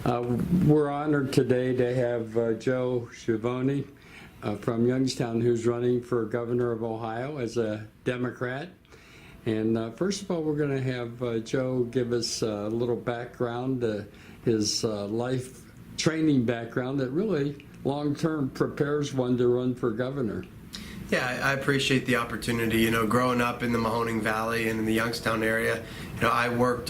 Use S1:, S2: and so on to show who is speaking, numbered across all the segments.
S1: Uh, we're honored today to have Joe Schiavoni from Youngstown, who's running for governor of Ohio as a Democrat. And first of all, we're going to have Joe give us a little background, his life training background that really long-term prepares one to run for governor.
S2: Yeah, I appreciate the opportunity. You know, growing up in the Mahoning Valley and in the Youngstown area, I worked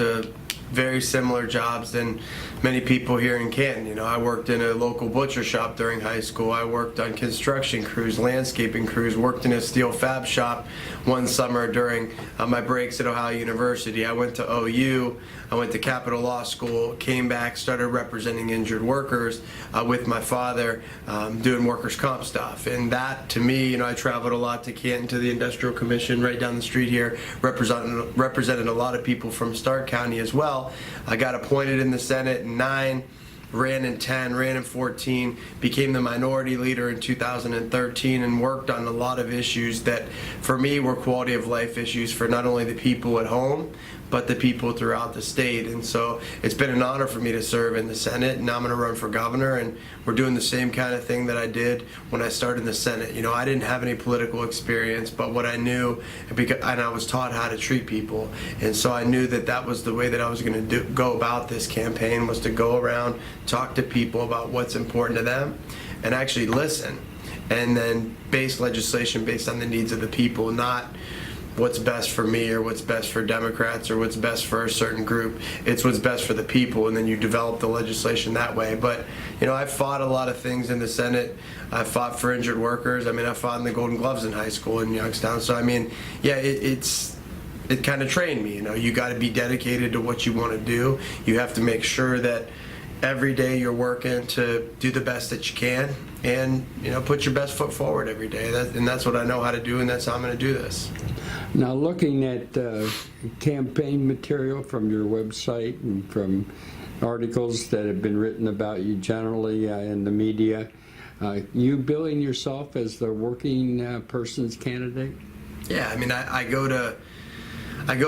S2: very similar jobs than many people here in Canton. I worked in a local butcher shop during high school. I worked on construction crews, landscaping crews, worked in a steel fab shop one summer during my breaks at Ohio University. I went to OU, I went to Capital Law School, came back, started representing injured workers with my father, doing workers' comp stuff. And that, to me, I traveled a lot to Canton, to the Industrial Commission right down the street here, represented a lot of people from Stark County as well. I got appointed in the Senate in 9, ran in 10, ran in 14, became the minority leader in 2013, and worked on a lot of issues that, for me, were quality of life issues for not only the people at home, but the people throughout the state. And so it's been an honor for me to serve in the Senate, and now I'm going to run for governor, and we're doing the same kind of thing that I did when I started in the Senate. I didn't have any political experience, but what I knew, and I was taught how to treat people, and so I knew that that was the way that I was going to go about this campaign, was to go around, talk to people about what's important to them, and actually listen, and then base legislation based on the needs of the people, not what's best for me or what's best for Democrats or what's best for a certain group. It's what's best for the people, and then you develop the legislation that way. But I fought a lot of things in the Senate. I fought for injured workers. I fought in the Golden Gloves in high school in Youngstown. So it kind of trained me. You got to be dedicated to what you want to do. You have to make sure that every day you're working to do the best that you can, and put your best foot forward every day. And that's what I know how to do, and that's how I'm going to do this.
S1: Now, looking at campaign material from your website and from articles that have been written about you generally in the media, you billing yourself as the working person's candidate?
S2: Yeah, I go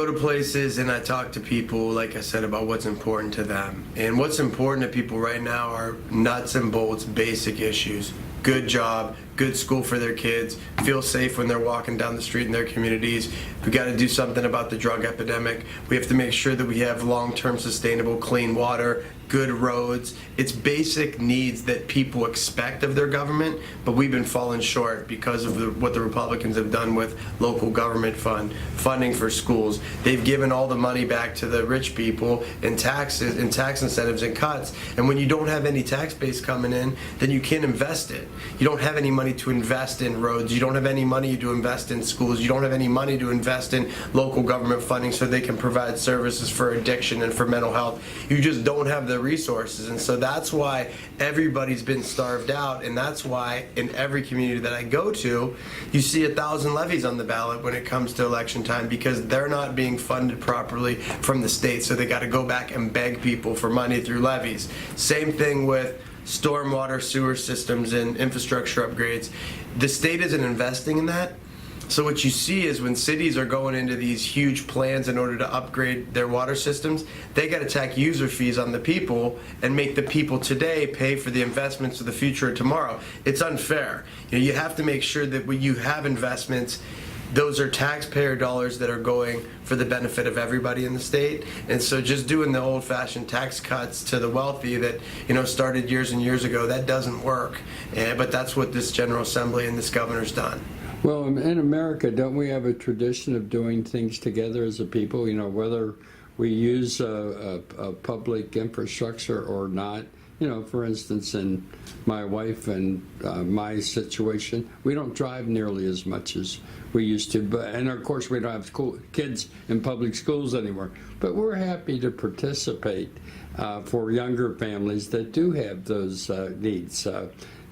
S2: to places and I talk to people, like I said, about what's important to them. And what's important to people right now are nuts and bolts, basic issues. Good job, good school for their kids, feel safe when they're walking down the street in their communities. We got to do something about the drug epidemic. We have to make sure that we have long-term sustainable clean water, good roads. It's basic needs that people expect of their government, but we've been falling short because of what the Republicans have done with local government funding for schools. They've given all the money back to the rich people in taxes and tax incentives and cuts, and when you don't have any tax base coming in, then you can't invest it. You don't have any money to invest in roads. You don't have any money to invest in schools. You don't have any money to invest in local government funding so they can provide services for addiction and for mental health. You just don't have the resources, and so that's why everybody's been starved out, and that's why in every community that I go to, you see 1,000 levies on the ballot when it comes to election time, because they're not being funded properly from the state, so they got to go back and beg people for money through levies. Same thing with stormwater sewer systems and infrastructure upgrades. The state isn't investing in that. So what you see is when cities are going into these huge plans in order to upgrade their water systems, they got to tack user fees on the people and make the people today pay for the investments of the future and tomorrow. It's unfair. You have to make sure that when you have investments, those are taxpayer dollars that are going for the benefit of everybody in the state. And so just doing the old-fashioned tax cuts to the wealthy that started years and years ago, that doesn't work. But that's what this General Assembly and this governor's done.
S1: Well, in America, don't we have a tradition of doing things together as a people? Whether we use a public infrastructure or not. For instance, in my wife and my situation, we don't drive nearly as much as we used to. And of course, we don't have kids in public schools anymore. But we're happy to participate for younger families that do have those needs.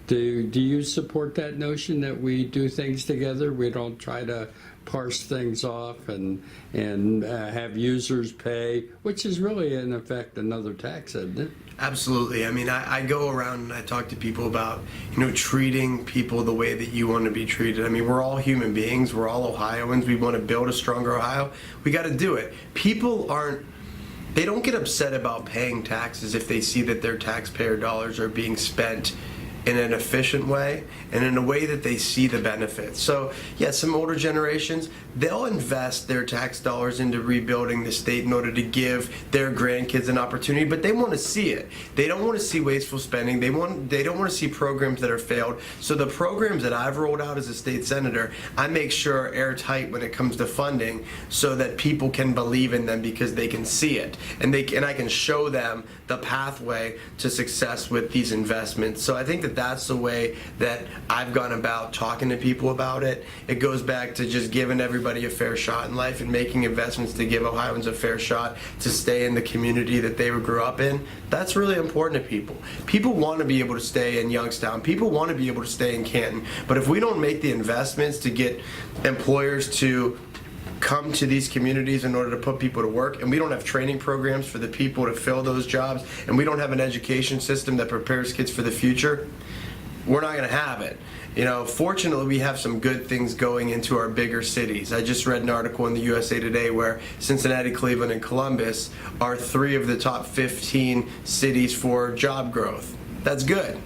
S1: Do you support that notion that we do things together? We don't try to parse things off and have users pay, which is really, in effect, another tax, isn't it?
S2: Absolutely. I go around and I talk to people about, treating people the way that you want to be treated. We're all human beings. We're all Ohioans. We want to build a stronger Ohio. We got to do it. People aren't they don't get upset about paying taxes if they see that their taxpayer dollars are being spent in an efficient way and in a way that they see the benefits. So yeah, some older generations, they'll invest their tax dollars into rebuilding the state in order to give their grandkids an opportunity, but they want to see it. They don't want to see wasteful spending. They don't want to see programs that are failed. So the programs that I've rolled out as a state senator, I make sure are airtight when it comes to funding so that people can believe in them because they can see it. And I can show them the pathway to success with these investments. So I think that that's the way that I've gone about talking to people about it. It goes back to just giving everybody a fair shot in life and making investments to give Ohioans a fair shot to stay in the community that they grew up in. That's really important to people. People want to be able to stay in Youngstown. People want to be able to stay in Canton. But if we don't make the investments to get employers to come to these communities in order to put people to work, and we don't have training programs for the people to fill those jobs, and we don't have an education system that prepares kids for the future, we're not going to have it. You know, fortunately, we have some good things going into our bigger cities. I just read an article in the USA Today where Cincinnati, Cleveland, and Columbus are 3 of the top 15 cities for job growth. That's good.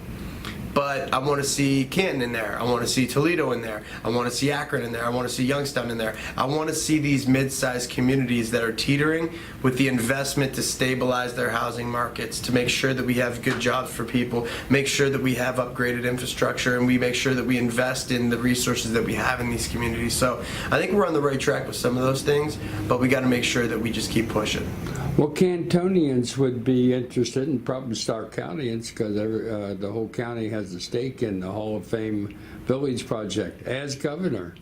S2: But I want to see Canton in there. I want to see Toledo in there. I want to see Akron in there. I want to see Youngstown in there. I want to see these mid-sized communities that are teetering with the investment to stabilize their housing markets, to make sure that we have good jobs for people, make sure that we have upgraded infrastructure, and we make sure that we invest in the resources that we have in these communities. So I think we're on the right track with some of those things, but we got to make sure that we just keep pushing.
S1: Well, Cantonians would be interested, and probably Stark Countyans, because the whole county has a stake in the Hall of Fame Village project. As governor,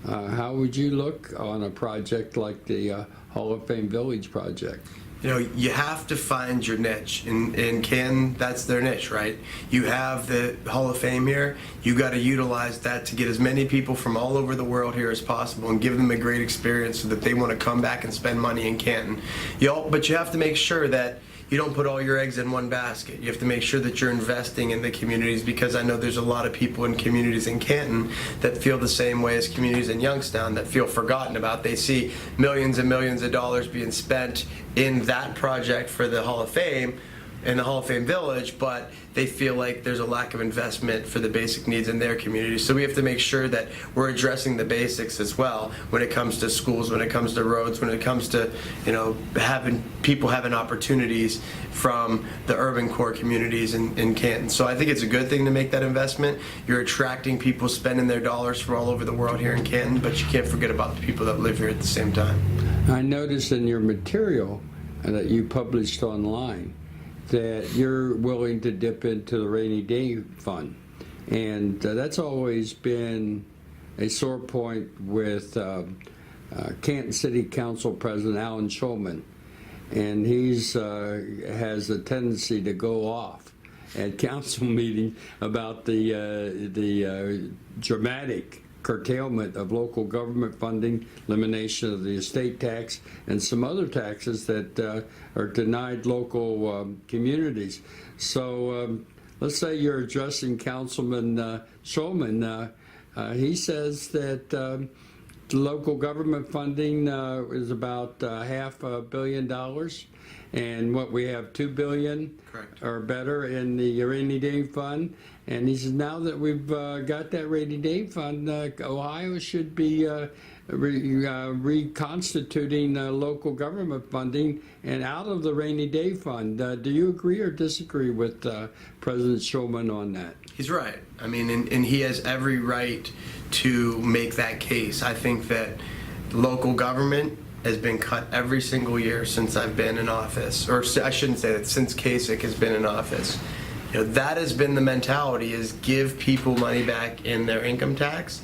S1: how would you look on a project like the Hall of Fame Village project?
S2: You know, you have to find your niche. In Canton, that's their niche, right? You have the Hall of Fame here. You got to utilize that to get as many people from all over the world here as possible and give them a great experience so that they want to come back and spend money in Canton. But you have to make sure that you don't put all your eggs in one basket. You have to make sure that you're investing in the communities, because I know there's a lot of people in communities in Canton that feel the same way as communities in Youngstown that feel forgotten about. They see millions and millions of dollars being spent in that project for the Hall of Fame, in the Hall of Fame Village, but they feel like there's a lack of investment for the basic needs in their community. So we have to make sure that we're addressing the basics as well when it comes to schools, when it comes to roads, when it comes to, you know, having people having opportunities from the urban core communities in Canton. So I think it's a good thing to make that investment. You're attracting people spending their dollars from all over the world here in Canton, but you can't forget about the people that live here at the same time.
S1: I noticed in your material that you published online that you're willing to dip into the rainy day fund. And that's always been a sore point with Canton City Council President Alan Schulman. And he's has a tendency to go off at council meetings about the dramatic curtailment of local government funding, elimination of the estate tax, and some other taxes that are denied local communities. So let's say you're addressing Councilman Schulman. He says that local government funding is about $500 million, and what we have $2 billion
S2: Correct.
S1: Or better in the rainy day fund. And he says now that we've got that rainy day fund, Ohio should be reconstituting local government funding and out of the rainy day fund. Do you agree or disagree with President Schulman on that?
S2: He's right. I mean, and he has every right to make that case. I think that local government has been cut every single year since I've been in office, or I shouldn't say that, since Kasich has been in office. You know, that has been the mentality, is give people money back in their income tax.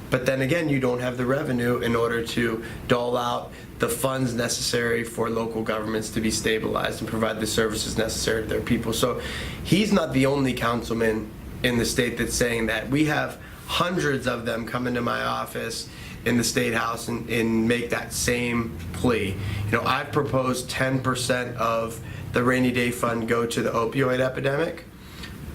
S2: But then again, you don't have the revenue in order to dole out the funds necessary for local governments to be stabilized and provide the services necessary to their people. So he's not the only councilman in the state that's saying that. We have hundreds of them come into my office in the State House and make that same plea. You know, I've proposed 10% of the rainy day fund go to the opioid epidemic.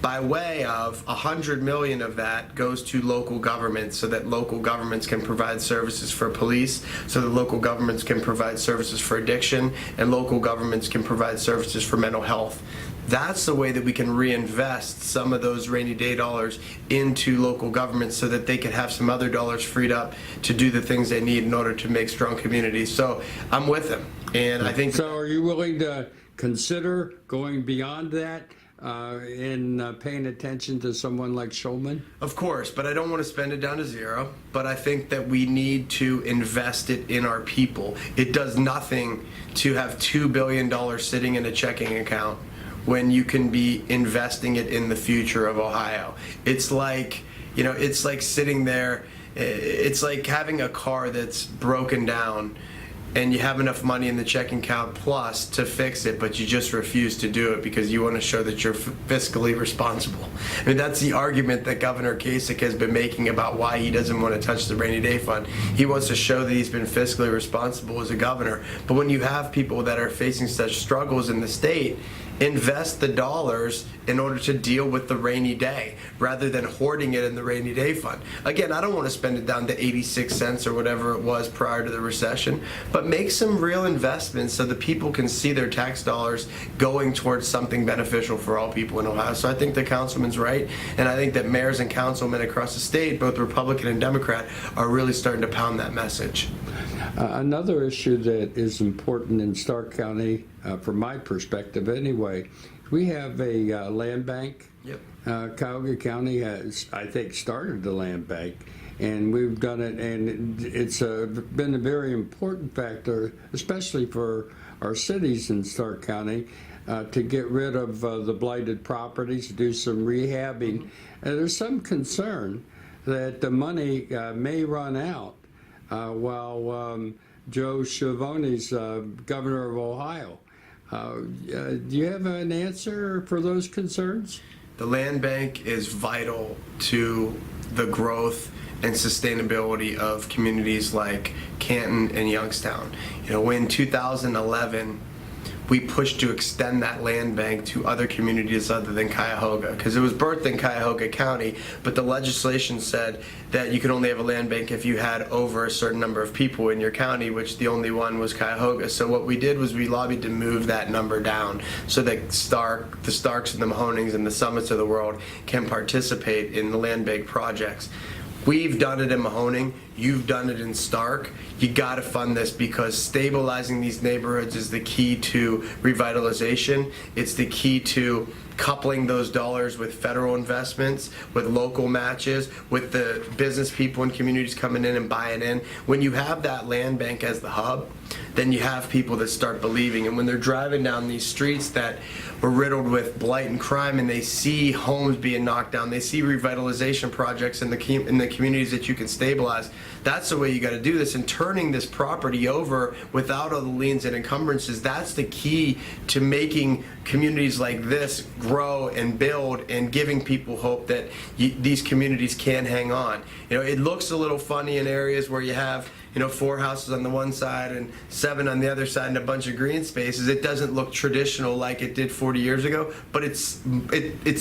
S2: by way of 100 million of that goes to local governments so that local governments can provide services for police, so that local governments can provide services for addiction, and local governments can provide services for mental health. That's the way that we can reinvest some of those rainy day dollars into local governments so that they can have some other dollars freed up to do the things they need in order to make strong communities. So I'm with them. And I think...
S1: So are you willing to consider going beyond that in paying attention to someone like Schulman?
S2: Of course, but I don't want to spend it down to zero. But I think that we need to invest it in our people. It does nothing to have $2 billion sitting in a checking account when you can be investing it in the future of Ohio. It's like, it's like sitting there, it's like having a car that's broken down and you have enough money in the checking account plus to fix it, but you just refuse to do it because you want to show that you're fiscally responsible. I mean, that's the argument that Governor Kasich has been making about why he doesn't want to touch the rainy day fund. He wants to show that he's been fiscally responsible as a governor. But when you have people that are facing such struggles in the state, invest the dollars in order to deal with the rainy day rather than hoarding it in the rainy day fund. Again, I don't want to spend it down to 86 cents or whatever it was prior to the recession, but make some real investments so that people can see their tax dollars going towards something beneficial for all people in Ohio. So I think the councilman's right, and I think that mayors and councilmen across the state, both Republican and Democrat, are really starting to pound that message.
S1: Another issue that is important in Stark County, from my perspective anyway, we have a land bank.
S2: Yep.
S1: Cuyahoga County has, I think, started the land bank, and we've done it, and it's been a very important factor, especially for our cities in Stark County, to get rid of the blighted properties, do some rehabbing. And there's some concern that the money may run out while Joe Schiavoni's governor of Ohio. Do you have an answer for those concerns?
S2: The land bank is vital to the growth and sustainability of communities like Canton and Youngstown. In 2011, we pushed to extend that land bank to other communities other than Cuyahoga, because it was birthed in Cuyahoga County, but the legislation said that you could only have a land bank if you had over a certain number of people in your county, which the only one was Cuyahoga. So what we did was we lobbied to move that number down so that the Starks and the Mahonings and the Summits of the world can participate in the land bank projects. We've done it in Mahoning. You've done it in Stark. You got to fund this because stabilizing these neighborhoods is the key to revitalization. It's the key to coupling those dollars with federal investments, with local matches, with the business people and communities coming in and buying in. When you have that land bank as the hub, then you have people that start believing. And when they're driving down these streets that were riddled with blight and crime, and they see homes being knocked down, they see revitalization projects in the communities that you can stabilize. That's the way you got to do this. And turning this property over without all the liens and encumbrances, that's the key to making communities like this grow and build and giving people hope that these communities can hang on. It looks a little funny in areas where you have 4 houses on the one side and 7 on the other side and a bunch of green spaces. It doesn't look traditional like it did 40 years ago, but it's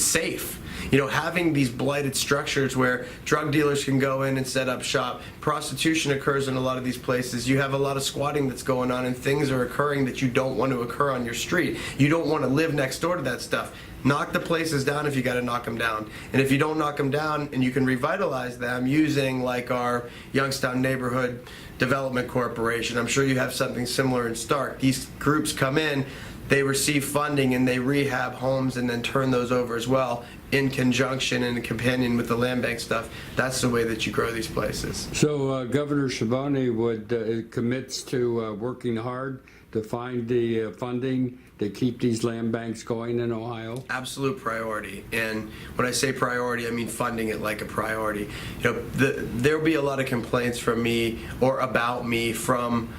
S2: safe. Having these blighted structures where drug dealers can go in and set up shop, prostitution occurs in a lot of these places. You have a lot of squatting that's going on, and things are occurring that you don't want to occur on your street. You don't want to live next door to that stuff. Knock the places down if you got to knock them down. And if you don't knock them down and you can revitalize them using like our Youngstown Neighborhood Development Corporation, I'm sure you have something similar in Stark. These groups come in, they receive funding, and they rehab homes and then turn those over as well in conjunction and in companion with the land bank stuff. That's the way that you grow these places.
S1: So Governor Schiavoni commits to working hard to find the funding to keep these land banks going in Ohio?
S2: Absolute priority. And when I say priority, I mean funding it like a priority. There'll be a lot of complaints from me or about me from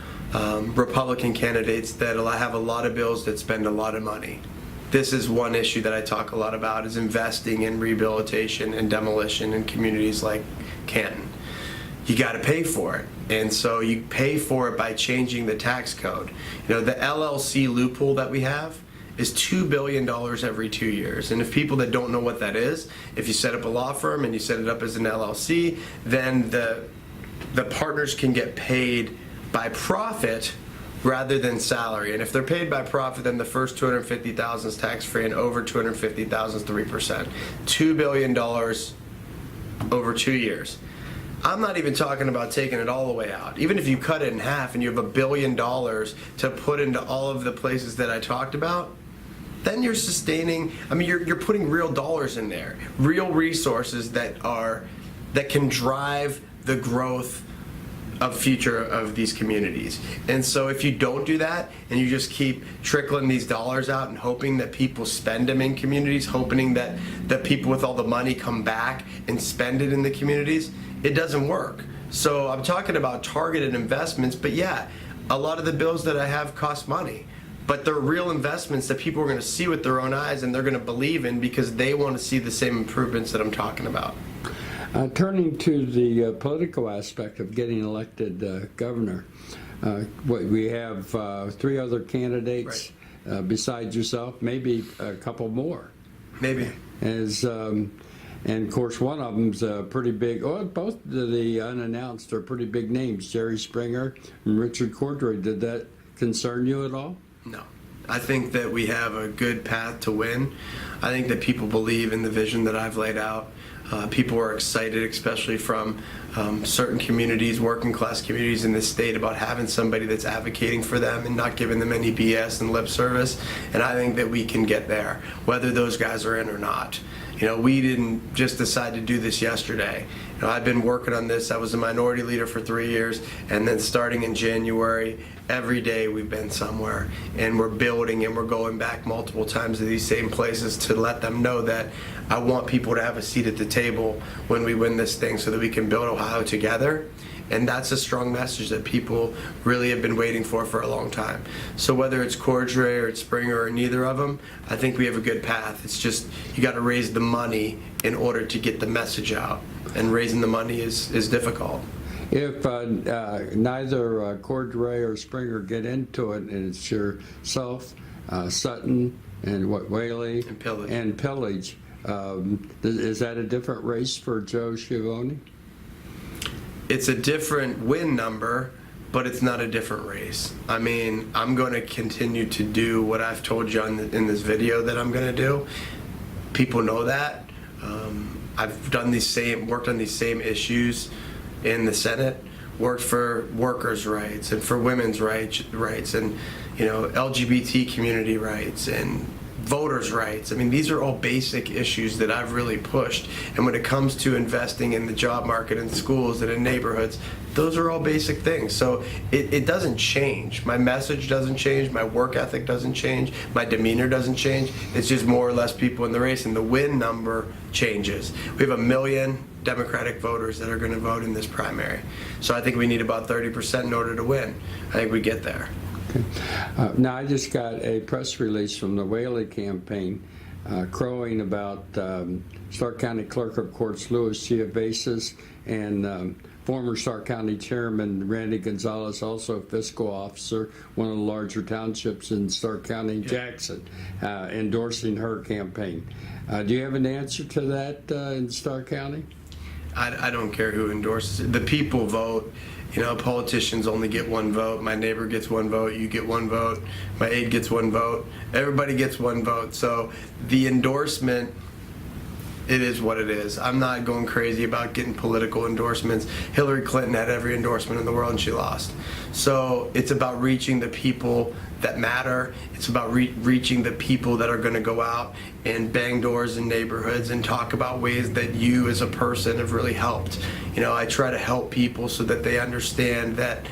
S2: Republican candidates that have a lot of bills that spend a lot of money. This is one issue that I talk a lot about, is investing in rehabilitation and demolition in communities like Canton. You got to pay for it. And so you pay for it by changing the tax code. The LLC loophole that we have is $2 billion every 2 years. And if people that don't know what that is, if you set up a law firm and you set it up as an LLC, then the partners can get paid by profit rather than salary. And if they're paid by profit, then the first $250,000 is tax-free, and over $250,000 is 3%. $2 billion over 2 years. I'm not even talking about taking it all the way out. Even if you cut it in half and you have $1 billion to put into all of the places that I talked about, then you're sustaining, I mean, you're putting real dollars in there, real resources that can drive the growth of future of these communities. And so if you don't do that and you just keep trickling these dollars out and hoping that people spend them in communities, hoping that the people with all the money come back and spend it in the communities, it doesn't work. So I'm talking about targeted investments, but yeah, a lot of the bills that I have cost money, but they're real investments that people are going to see with their own eyes and they're going to believe in because they want to see the same improvements that I'm talking about.
S1: Turning to the political aspect of getting elected governor, we have 3 other candidates besides yourself, maybe a couple more.
S2: Maybe.
S1: And of course, one of them's pretty big. Oh, both of the unannounced are pretty big names, Jerry Springer and Richard Cordray. Did that concern you at all?
S2: No. I think that we have a good path to win. I think that people believe in the vision that I've laid out. People are excited, especially from certain communities, working class communities in this state, about having somebody that's advocating for them and not giving them any BS and lip service. And I think that we can get there, whether those guys are in or not. You know, we didn't just decide to do this yesterday. You know, I've been working on this. I was a minority leader for 3 years, and then starting in January, every day we've been somewhere, and we're building, and we're going back multiple times to these same places to let them know that I want people to have a seat at the table when we win this thing so that we can build Ohio together. And that's a strong message that people really have been waiting for a long time. So whether it's Cordray or it's Springer or neither of them, I think we have a good path. It's just you got to raise the money in order to get the message out. And raising the money is difficult.
S1: If neither Cordray or Springer get into it, and it's yourself, Sutton, and Whaley and Pillage, is that a different race for Joe Schiavoni?
S2: It's a different win number, but it's not a different race. I mean, I'm going to continue to do what I've told you in this video that I'm going to do. People know that. I've worked on these same issues in the Senate, worked for workers' rights and for women's rights and, you know, LGBT community rights and voters' rights. I mean, these are all basic issues that I've really pushed. And when it comes to investing in the job market in schools and in neighborhoods, those are all basic things. So it doesn't change. My message doesn't change. My work ethic doesn't change. My demeanor doesn't change. It's just more or less people in the race, and the win number changes. We have 1 million Democratic voters that are going to vote in this primary. So I think we need about 30% in order to win. I think we get there.
S1: Okay. Now, I just got a press release from the Whaley campaign crowing about Stark County Clerk of Courts Louis Giavasis and former Stark County Chairman Randy Gonzalez, also a fiscal officer, one of the larger townships in Stark County, Jackson, endorsing her campaign. Do you have an answer to that in Stark County?
S2: I don't care who endorses it. The people vote. You know, politicians only get 1 vote. My neighbor gets 1 vote. You get 1 vote. My aide gets 1 vote. Everybody gets 1 vote. So the endorsement, it is what it is. I'm not going crazy about getting political endorsements. Hillary Clinton had every endorsement in the world and she lost. So it's about reaching the people that matter. It's about reaching the people that are going to go out and bang doors in neighborhoods and talk about ways that you as a person have really helped. You know, I try to help people so that they understand that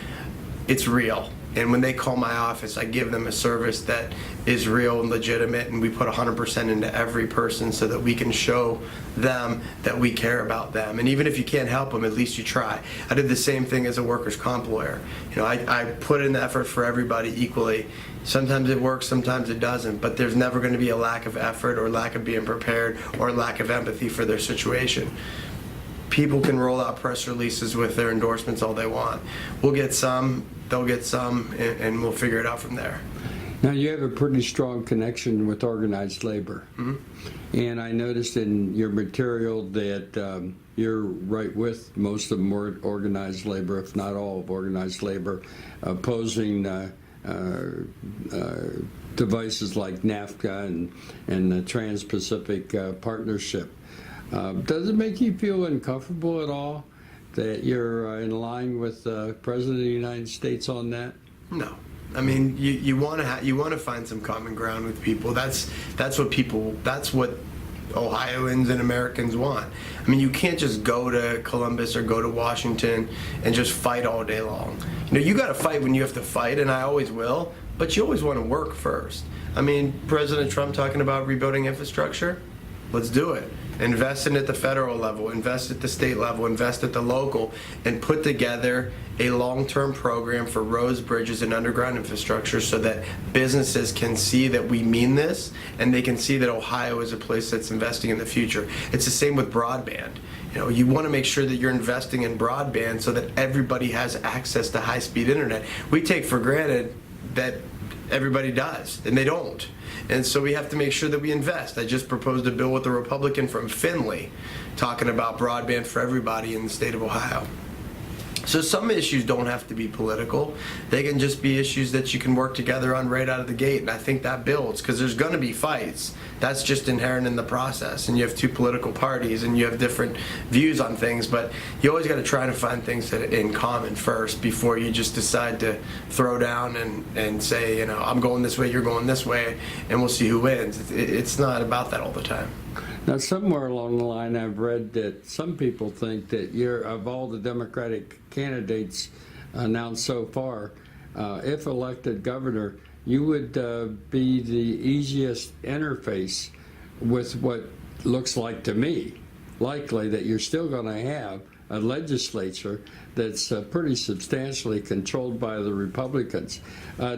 S2: it's real. And when they call my office, I give them a service that is real and legitimate, and we put 100% into every person so that we can show them that we care about them. And even if you can't help them, at least you try. I did the same thing as a workers' comp lawyer. You know, I put in the effort for everybody equally. Sometimes it works, sometimes it doesn't, but there's never going to be a lack of effort or lack of being prepared or lack of empathy for their situation. People can roll out press releases with their endorsements all they want. We'll get some, they'll get some, and we'll figure it out from there.
S1: Now, you have a pretty strong connection with organized labor. And I noticed in your material that you're right with most of more organized labor, if not all of organized labor, opposing devices like NAFTA and the Trans-Pacific Partnership. Does it make you feel uncomfortable at all that you're in line with the President of the United States on that?
S2: No. I mean, you want to find some common ground with people. That's what Ohioans and Americans want. I mean, you can't just go to Columbus or go to Washington and just fight all day long. You got to fight when you have to fight, and I always will, but you always want to work first. I mean, President Trump talking about rebuilding infrastructure, let's do it. Invest in at the federal level, invest at the state level, invest at the local, and put together a long-term program for roads, bridges, and underground infrastructure so that businesses can see that we mean this, and they can see that Ohio is a place that's investing in the future. It's the same with broadband. You want to make sure that you're investing in broadband so that everybody has access to high-speed internet. We take for granted that everybody does, and they don't. And so we have to make sure that we invest. I just proposed a bill with a Republican from Findlay talking about broadband for everybody in the state of Ohio. So some issues don't have to be political. They can just be issues that you can work together on right out of the gate. And I think that builds, because there's going to be fights. That's just inherent in the process. And you have two political parties and you have different views on things. But you always got to try to find things that are in common first before you just decide to throw down and say, I'm going this way, you're going this way, and we'll see who wins. It's not about that all the time.
S1: Now, somewhere along the line, I've read that some people think that of all the Democratic candidates announced so far, if elected governor, you would be the easiest interface with what looks like to me, likely that you're still going to have a legislature that's pretty substantially controlled by the Republicans.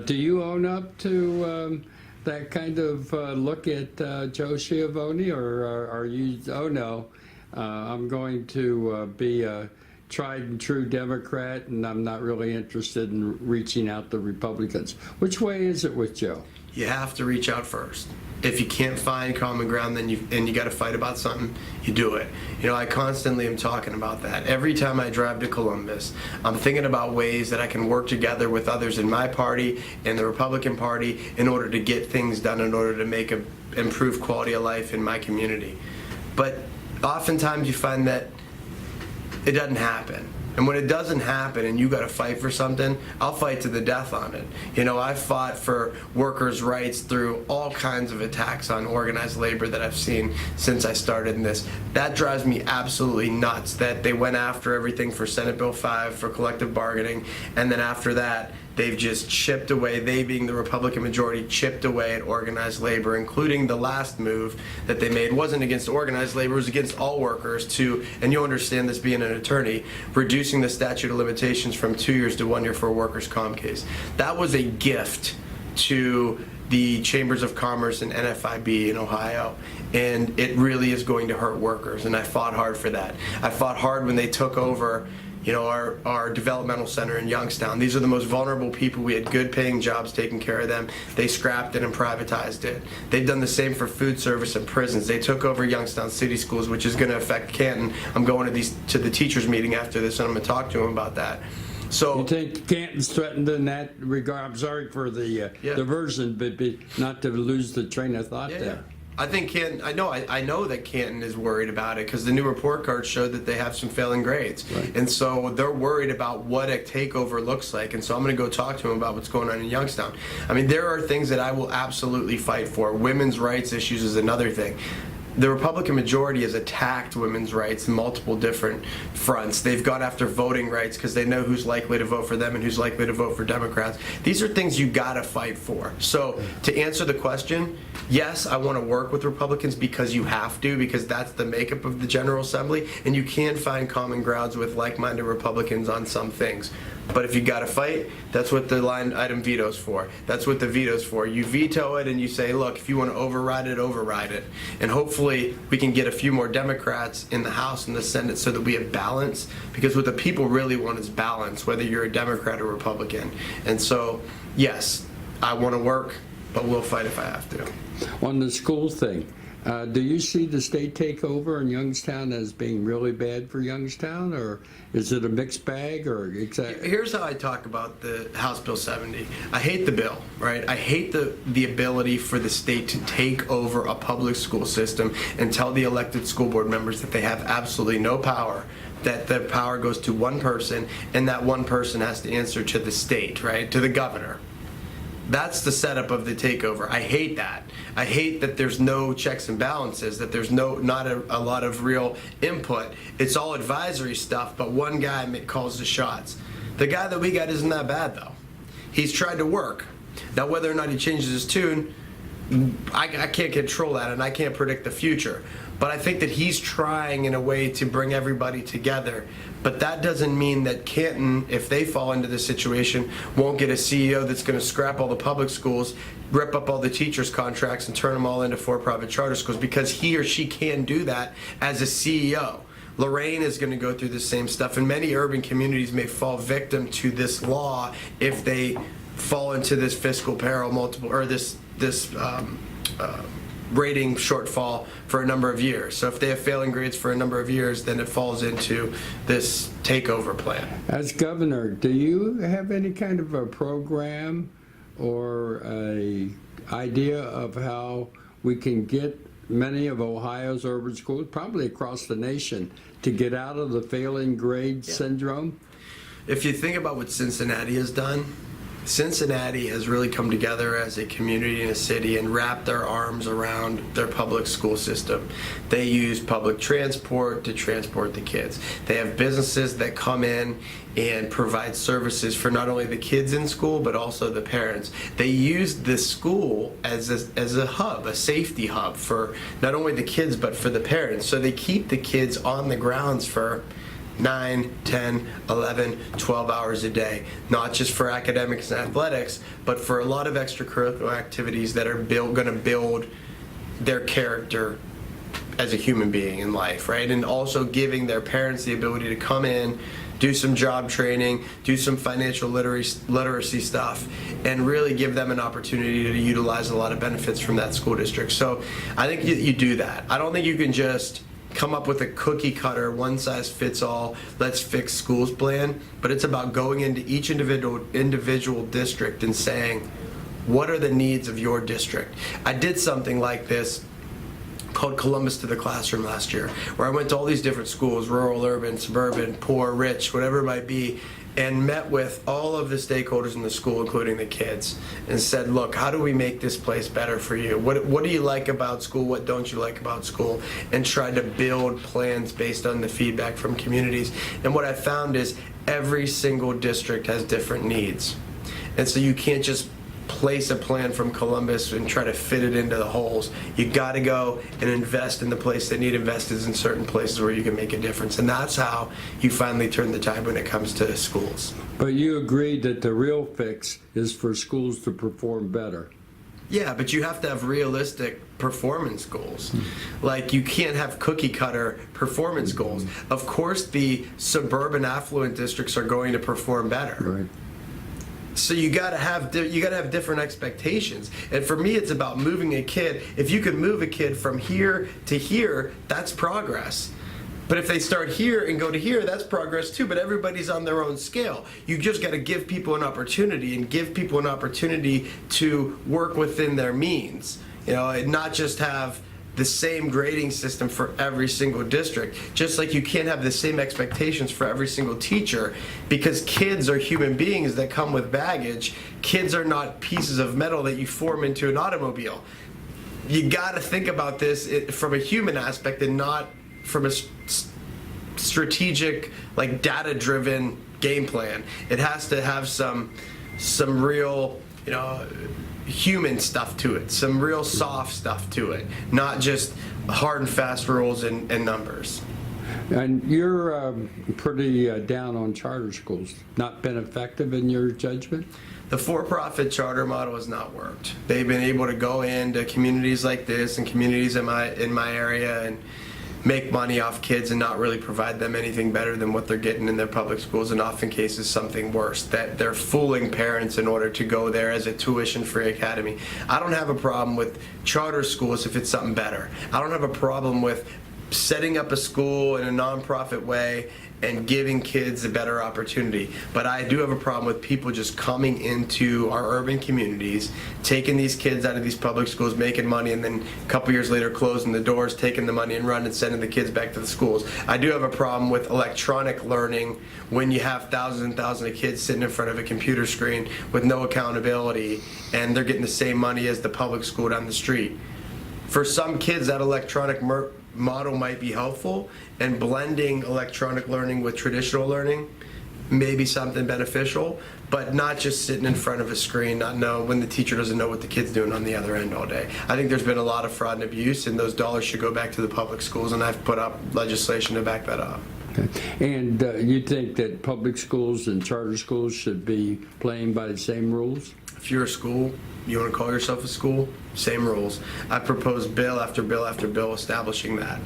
S1: Do you own up to that kind of look at Joe Schiavoni, or are you, oh no, I'm going to be a tried and true Democrat and I'm not really interested in reaching out to Republicans? Which way is it with Joe?
S2: You have to reach out first. If you can't find common ground, then you got to fight about something, you do it. I constantly am talking about that. Every time I drive to Columbus, I'm thinking about ways that I can work together with others in my party and the Republican Party in order to get things done, in order to make improve quality of life in my community. But oftentimes you find that it doesn't happen. And when it doesn't happen and you got to fight for something, I'll fight to the death on it. I fought for workers' rights through all kinds of attacks on organized labor that I've seen since I started in this. That drives me absolutely nuts that they went after everything for Senate Bill 5 for collective bargaining, and then after that, they've just chipped away, they being the Republican majority, chipped away at organized labor, including the last move that they made wasn't against organized labor, it was against all workers and you understand this being an attorney, reducing the statute of limitations from 2 years to 1 year for a workers' comp case. That was a gift to the Chambers of Commerce and NFIB in Ohio, and it really is going to hurt workers, and I fought hard for that. I fought hard when they took over our developmental center in Youngstown. These are the most vulnerable people. We had good paying jobs taking care of them. They scrapped it and privatized it. They've done the same for food service and prisons. They took over Youngstown City Schools, which is going to affect Canton. I'm going to the teachers meeting after this, and I'm going to talk to them about that. So
S1: you think Canton's threatened in that regard? I'm sorry for the diversion, but not to lose the train of thought there.
S2: Yeah. I think Canton. I know that Canton is worried about it because the new report card showed that they have some failing grades,
S1: right.
S2: And so they're worried about what a takeover looks like. And so I'm going to go talk to them about what's going on in Youngstown. I mean, there are things that I will absolutely fight for. Women's rights issues is another thing. The Republican majority has attacked women's rights in multiple different fronts. They've gone after voting rights because they know who's likely to vote for them and who's likely to vote for Democrats. These are things you gotta fight for. So to answer the question, yes, I want to work with Republicans because you have to, because that's the makeup of the General Assembly, and you can find common grounds with like-minded Republicans on some things. But if you got to fight, that's what the line item veto's for. That's what the veto's for. You veto it and you say, look, if you want to override it, override it. And hopefully we can get a few more Democrats in the House and the Senate so that we have balance, because what the people really want is balance, whether you're a Democrat or Republican. And so, yes, I want to work but we'll fight if I have to.
S1: On the school thing, do you see the state takeover in Youngstown as being really bad for Youngstown, or is it a mixed bag, or exactly?
S2: Here's how I talk about the House Bill 70. I hate the bill, right? I hate the ability for the state to take over a public school system and tell the elected school board members that they have absolutely no power, that the power goes to one person, and that one person has to answer to the state, right? To the governor. That's the setup of the takeover. I hate that. I hate that there's no checks and balances, that there's not a lot of real input. It's all advisory stuff, but one guy calls the shots. The guy that we got isn't that bad, though. He's tried to work. Now, whether or not he changes his tune, I can't control that, and I can't predict the future. But I think that he's trying in a way to bring everybody together. But that doesn't mean that Canton, if they fall into this situation, won't get a CEO that's going to scrap all the public schools, rip up all the teachers' contracts, and turn them all into for-profit charter schools, because he or she can do that as a CEO. Lorraine is going to go through the same stuff, and many urban communities may fall victim to this law if they fall into this fiscal peril this rating shortfall for a number of years. So if they have failing grades for a number of years, then it falls into this takeover plan.
S1: As governor, do you have any kind of a program or a idea of how we can get many of Ohio's urban schools, probably across the nation, to get out of the failing grade syndrome?
S2: If you think about what Cincinnati has done, Cincinnati has really come together as a community and a city and wrapped their arms around their public school system. They use public transport to transport the kids. They have businesses that come in and provide services for not only the kids in school, but also the parents. They use the school as a hub, a safety hub for not only the kids, but for the parents. So they keep the kids on the grounds for 9, 10, 11, 12 hours a day, not just for academics and athletics, but for a lot of extracurricular activities that are going to build their character as a human being in life, right? And also giving their parents the ability to come in, do some job training, do some financial literacy stuff, and really give them an opportunity to utilize a lot of benefits from that school district. So I think you do that. I don't think you can just come up with a cookie cutter, one size fits all, let's fix schools plan, but it's about going into each individual district and saying, what are the needs of your district? I did something like this called Columbus to the Classroom last year, where I went to all these different schools, rural, urban, suburban, poor, rich, whatever it might be, and met with all of the stakeholders in the school, including the kids, and said, look, how do we make this place better for you? What do you like about school? What don't you like about school? And tried to build plans based on the feedback from communities. And what I found is every single district has different needs. And so you can't just place a plan from Columbus and try to fit it into the holes. You got to go and invest in the place that need investors in certain places where you can make a difference. And that's how you finally turn the tide when it comes to schools.
S1: But you agree that the real fix is for schools to perform better.
S2: Yeah, but you have to have realistic performance goals. Like, you can't have cookie cutter performance goals. Of course, the suburban affluent districts are going to perform better.
S1: Right.
S2: So you gotta have different expectations. And for me, it's about moving a kid. If you can move a kid from here to here, that's progress. But if they start here and go to here, that's progress too. But everybody's on their own scale. You just got to give people an opportunity and give people an opportunity to work within their means. You know, and not just have the same grading system for every single district. Just like you can't have the same expectations for every single teacher, because kids are human beings that come with baggage. Kids are not pieces of metal that you form into an automobile. You got to think about this from a human aspect and not from a strategic, like, data-driven game plan. It has to have some real, you know, human stuff to it, some real soft stuff to it, not just hard and fast rules and numbers.
S1: And you're pretty down on charter schools. Not been effective in your judgment?
S2: The for-profit charter model has not worked. They've been able to go into communities like this and communities in my area and make money off kids and not really provide them anything better than what they're getting in their public schools, and often cases something worse, that they're fooling parents in order to go there as a tuition-free academy. I don't have a problem with charter schools if it's something better. I don't have a problem with setting up a school in a nonprofit way and giving kids a better opportunity. But I do have a problem with people just coming into our urban communities, taking these kids out of these public schools, making money, and then a couple years later closing the doors, taking the money and running and sending the kids back to the schools. I do have a problem with electronic learning when you have thousands and thousands of kids sitting in front of a computer screen with no accountability, and they're getting the same money as the public school down the street. For some kids, that electronic model might be helpful, and blending electronic learning with traditional learning may be something beneficial, but not just sitting in front of a screen, not know when the teacher doesn't know what the kid's doing on the other end all day. I think there's been a lot of fraud and abuse, and those dollars should go back to the public schools, and I've put up legislation to back that up.
S1: Okay. And you think that public schools and charter schools should be playing by the same rules?
S2: If you're a school, you want to call yourself a school, same rules. I propose bill after bill after bill establishing that.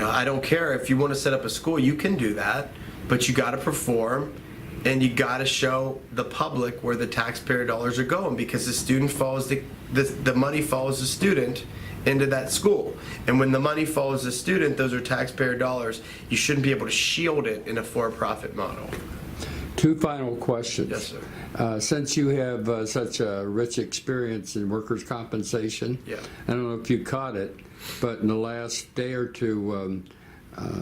S2: I don't care if you want to set up a school, you can do that, but you got to perform, and you got to show the public where the taxpayer dollars are going, because the student follows the money follows the student into that school. And when the money follows the student, those are taxpayer dollars. You shouldn't be able to shield it in a for-profit model.
S1: Two final questions.
S2: Yes, sir.
S1: Since you have such a rich experience in workers' compensation,
S2: Yeah.
S1: I don't know if you caught it, but in the last day or two,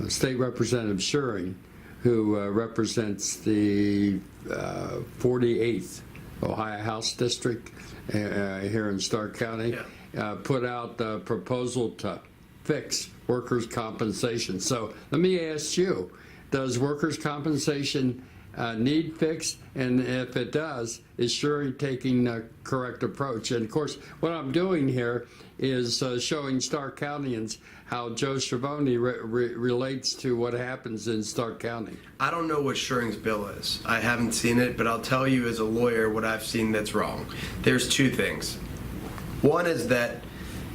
S1: State Representative Schuring, who represents the 48th Ohio House District here in Stark County, put out a proposal to fix workers' compensation. So let me ask you, does workers' compensation need fixed? And if it does, is Schuring taking a correct approach? And of course, what I'm doing here is showing Stark Countyans how Joe Schiavoni relates to what happens in Stark County.
S2: I don't know what Schuring's bill is. I haven't seen it, but I'll tell you as a lawyer what I've seen that's wrong. There's two things. One is that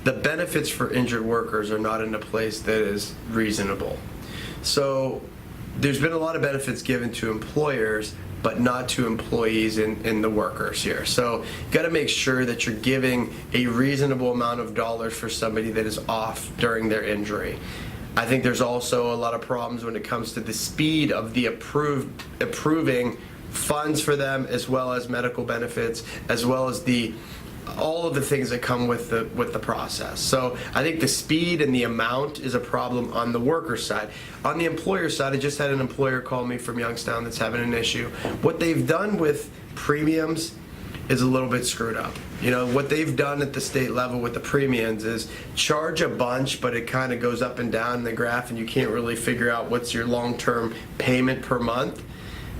S2: the benefits for injured workers are not in a place that is reasonable. So there's been a lot of benefits given to employers, but not to employees and the workers here. So you got to make sure that you're giving a reasonable amount of dollars for somebody that is off during their injury. I think there's also a lot of problems when it comes to the speed of the approving funds for them, as well as medical benefits, as well as all of the things that come with the process. So I think the speed and the amount is a problem on the worker side. On the employer side, I just had an employer call me from Youngstown that's having an issue. What they've done with premiums is a little bit screwed up. What they've done at the state level with the premiums is charge a bunch, but it kind of goes up and down in the graph, and you can't really figure out what's your long-term payment per month.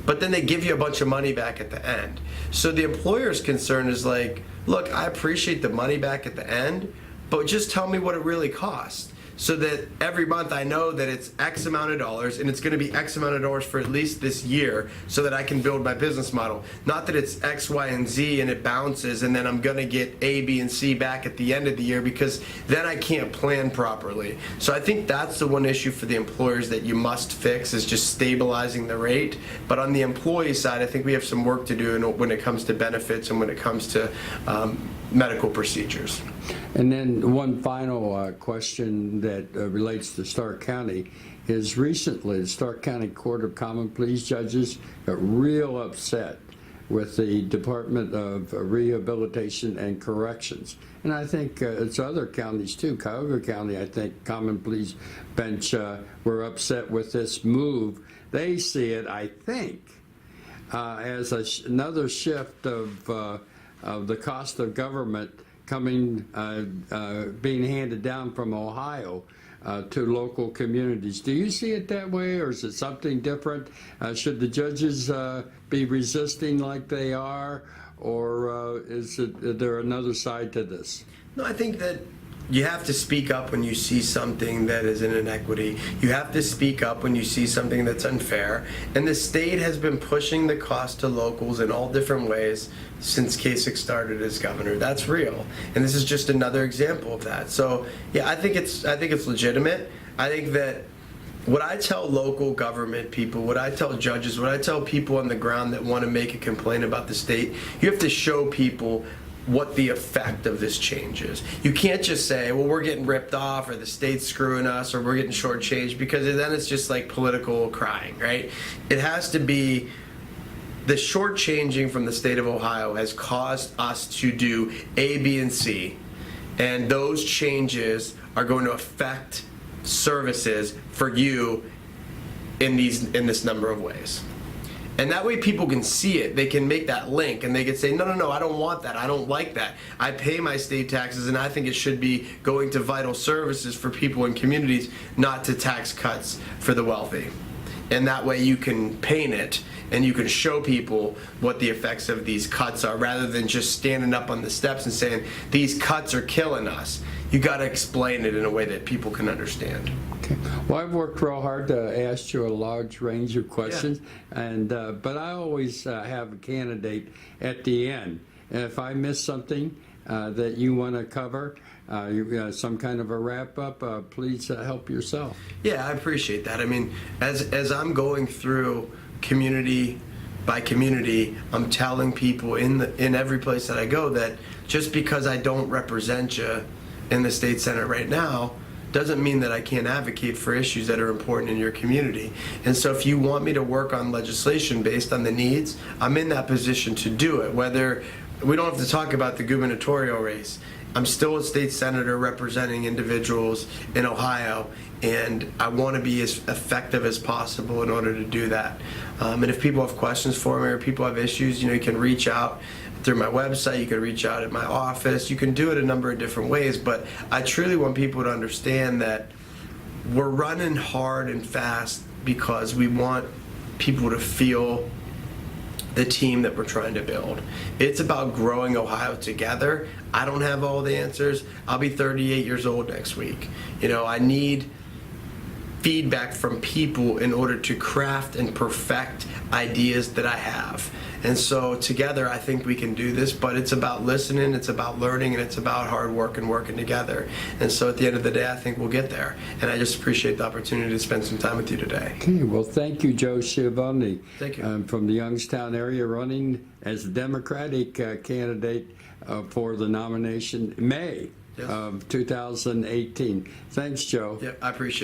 S2: But then they give you a bunch of money back at the end. So the employer's concern is like, look, I appreciate the money back at the end, but just tell me what it really costs, so that every month I know that it's X amount of dollars, and it's going to be X amount of dollars for at least this year, so that I can build my business model. Not that it's X, Y, and Z and it bounces, and then I'm going to get A, B, and C back at the end of the year, because then I can't plan properly. So I think that's the one issue for the employers that you must fix, is just stabilizing the rate. But on the employee side, I think we have some work to do when it comes to benefits and when it comes to medical procedures.
S1: And then one final question that relates to Stark County is, recently the Stark County Court of Common Pleas judges got real upset with the Department of Rehabilitation and Corrections. And I think it's other counties too. Cuyahoga County, I think, Common Pleas bench were upset with this move. They see it, I think, as another shift of the cost of government coming, being handed down from Ohio to local communities. Do you see it that way, or is it something different? Should the judges be resisting like they are, or is there another side to this?
S2: No, I think that you have to speak up when you see something that is an inequity. You have to speak up when you see something that's unfair. And the state has been pushing the cost to locals in all different ways since Kasich started as governor. That's real. And this is just another example of that. So yeah, I think it's legitimate. I think that what I tell local government people, what I tell judges, what I tell people on the ground that want to make a complaint about the state, you have to show people what the effect of this change is. You can't just say, well, we're getting ripped off, or the state's screwing us, or we're getting shortchanged, because then it's just like political crying, right? It has to be the shortchanging from the state of Ohio has caused us to do A, B, and C, and those changes are going to affect services for you in this number of ways. And that way people can see it. They can make that link, and they can say, no, I don't want that. I don't like that. I pay my state taxes, and I think it should be going to vital services for people in communities, not to tax cuts for the wealthy. And that way you can paint it, and you can show people what the effects of these cuts are, rather than just standing up on the steps and saying, these cuts are killing us. You got to explain it in a way that people can understand.
S1: Okay. Well, I've worked real hard to ask you a large range of questions, and but I always have a candidate at the end. And if I miss something that you want to cover, some kind of a wrap up, please help yourself.
S2: Yeah, I appreciate that. I mean, as I'm going through community by community, I'm telling people in every place that I go that just because I don't represent you in the state senate right now doesn't mean that I can't advocate for issues that are important in your community. And so if you want me to work on legislation based on the needs, I'm in that position to do it. Whether we don't have to talk about the gubernatorial race, I'm still a state senator representing individuals in Ohio, and I want to be as effective as possible in order to do that. And if people have questions for me, or people have issues, you can reach out through my website, you can reach out at my office, you can do it a number of different ways, but I truly want people to understand that we're running hard and fast because we want people to feel the team that we're trying to build. It's about growing Ohio together. I don't have all the answers. I'll be 38 years old next week. I need feedback from people in order to craft and perfect ideas that I have. And so together I think we can do this, but it's about listening, it's about learning, and it's about hard work and working together. And so at the end of the day, I think we'll get there. And I just appreciate the opportunity to spend some time with you today.
S1: Okay, well, thank you, Joe Schiavoni.
S2: Thank you.
S1: From the Youngstown area, running as a Democratic candidate for the nomination May of 2018. Thanks, Joe.
S2: Yeah, I appreciate it.